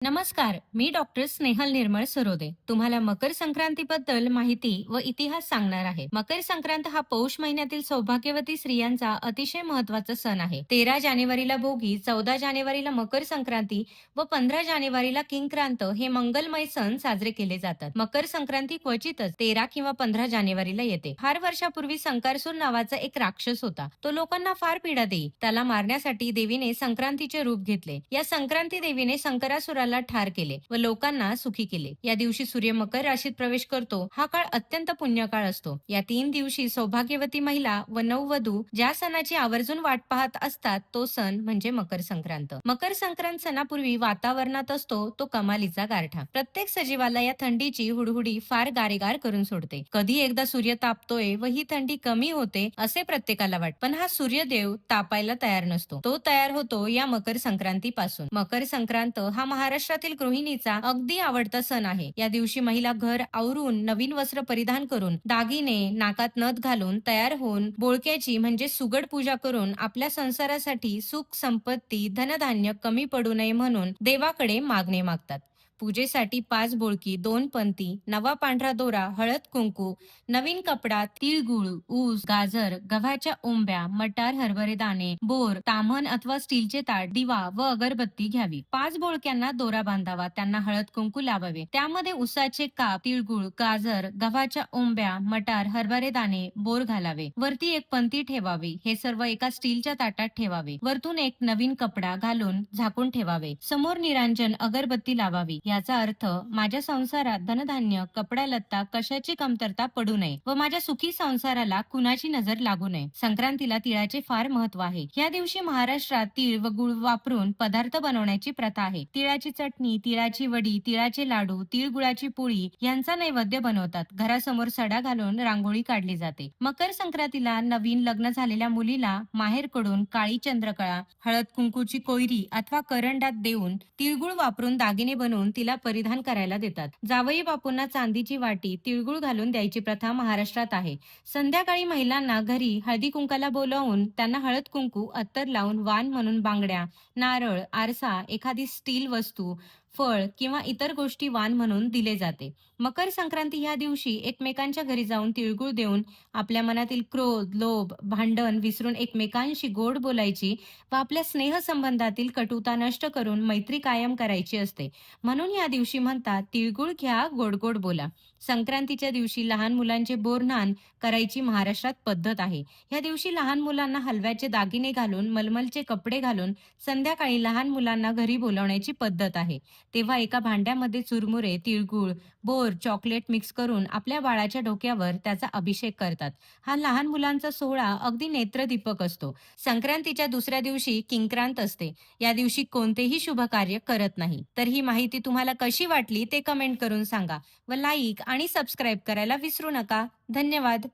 नमस्कार, मी डॉक्टर स्नेहल निर्मळ सरोदे. तुम्हाला मकर संक्रांतीबद्दल माहिती व इतिहास सांगणार आहे. मकर संक्रांत हा पौष महिन्यातील सौभाग्यवती स्त्रियांचा अतिशय महत्वाचा सण आहे. 13 जानेवारीला भोगी, 14 जानेवारीला मकर संक्रांती व 15 जानेवारीला किंक्रांत हे मंगलमय सण साजरे केले जातात. मकर संक्रांती क्वचितच 13 किंवा 15 जानेवारीला येते. फार वर्षापूर्वी संकारसूर नावाचा एक राक्षस होता. तो लोकांना फार पीडा देई. त्याला मारण्यासाठी देवीने संक्रांतीचे रूप घेतले. या संक्रांती देवीने संकरासुराला ठार केले व लोकांना सुखी केले. या दिवशी सूर्य मकर राशीत प्रवेश करतो. हा काळ अत्यंत पुण्यकाळ असतो. या 3 दिवशी सौभाग्यवती महिला व नववधू ज्या सणाची आवर्जून वाट पाहत असतात तो सण म्हणजे मकर संक्रांत. मकर संक्रांत सणापूर्वी वातावरणात असतो तो कमालीचा गारठा. प्रत्येक सजीवाला या थंडीची हुडहुडी फार गारेगार करून सोडते. कधी एकदा सूर्य तापतोय व ही थंडी कमी होते असे प्रत्येकाला वाटते. पण हा सूर्यदेव तापायला तयार नसतो. तो तयार होतो या मकर संक्रांतीपासून. मकर संक्रांत हा महाराष्ट्रातील गृहिणीचा अगदी आवडता सण आहे. या दिवशी महिला घर आवरून नवीन वस्त्र परिधान करून, दागिने नाकात नथ घालून तयार होऊन बोळक्याची म्हणजे सुगड पूजा करून आपल्या संसारासाठी सुख संपत्ती धनधान्य कमी पडू नये म्हणून देवाकडे मागणे मागतात. पूजेसाठी 5 बोळकी, 2 पंती, नवा पांढरा दोरा, हळद कुंकू, नवीन कपडा, तिळगुळ, ऊस, गाजर, गव्हाच्या ओंब्या, मटार, हरभरे दाणे, बोर, ताम्हण अथवा स्टीलचे ताट, दिवा व अगरबत्ती घ्यावी. 5 बोळक्यांना दोरा बांधावा, त्यांना हळद कुंकू लावावे. त्यामध्ये उसाचे काप, तिळगुळ, गाजर, गव्हाच्या ओंब्या, मटार, हरभरे दाणे, बोर घालावे. वरती एक पंती ठेवावी. हे सर्व एका स्टीलच्या ताटात ठेवावे. वरतून एक नवीन कपडा घालून झाकून ठेवावे. समोर निरांजन अगरबत्ती लावावी. याचा अर्थ माझ्या संसारात धनधान्य, कपडा लत्ता कशाची कमतरता पडू नये व माझ्या सुखी संसाराला कुणाची नजर लागू नये. संक्रांतीला तिळाचे फार महत्व आहे. या दिवशी महाराष्ट्रात तीळ व गुळ वापरून पदार्थ बनवण्याची प्रथा आहे. तिळाची चटणी, तिळाची वडी, तिळाचे लाडू, तिळगुळाची पोळी यांचा नैवेद्य बनवतात. घरासमोर सडा घालून रांगोळी काढली जाते. मकर संक्रांतीला नवीन लग्न झालेल्या मुलीला माहेरकडून काळी चंद्रकळा, हळद कुंकूची कोयरी अथवा करंडात देऊन तिळगुळ वापरून दागिने बनवून तिला परिधान करायला देतात. जावई बापूंना चांदीची वाटी तिळगुळ घालून द्यायची प्रथा महाराष्ट्रात आहे. संध्याकाळी महिलांना घरी हळदी कुंकाला बोलावून त्यांना हळद कुंकू, अत्तर लावून वाण म्हणून बांगड्या, नारळ, आरसा, एखादी स्टील वस्तू, फळ किंवा इतर गोष्टी वाण म्हणून दिले जाते. मकर संक्रांती ह्या दिवशी एकमेकांच्या घरी जाऊन तिळगुळ देऊन आपल्या मनातील क्रोध, लोभ, भांडण विसरून एकमेकांशी गोड बोलायची व आपल्या स्नेहसंबंधातील कटुता नष्ट करून मैत्री कायम करायची असते. म्हणून या दिवशी म्हणतात, तिळगुळ घ्या, गोड गोड बोला. संक्रांतीच्या दिवशी लहान मुलांचे बोरन्हाण करायची महाराष्ट्रात पद्धत आहे. या दिवशी लहान मुलांना हलव्याचे दागिने घालून, मलमलचे कपडे घालून संध्याकाळी लहान मुलांना घरी बोलावण्याची पद्धत आहे. तेव्हा एका भांड्यामध्ये चुरमुरे, तिळगुळ, बोर, चॉकलेट मिक्स करून आपल्या बाळाच्या डोक्यावर त्याचा अभिषेक करतात. हा लहान मुलांचा सोहळा अगदी नेत्रदीपक असतो. संक्रांतीच्या दुसऱ्या दिवशी किंक्रांत असते. या दिवशी कोणतेही शुभ कार्य करत नाही. तर ही माहिती तुम्हाला कशी वाटली ते कमेंट करून सांगा व लाईक आणि सबस्क्राईब करायला विसरू नका. धन्यवाद.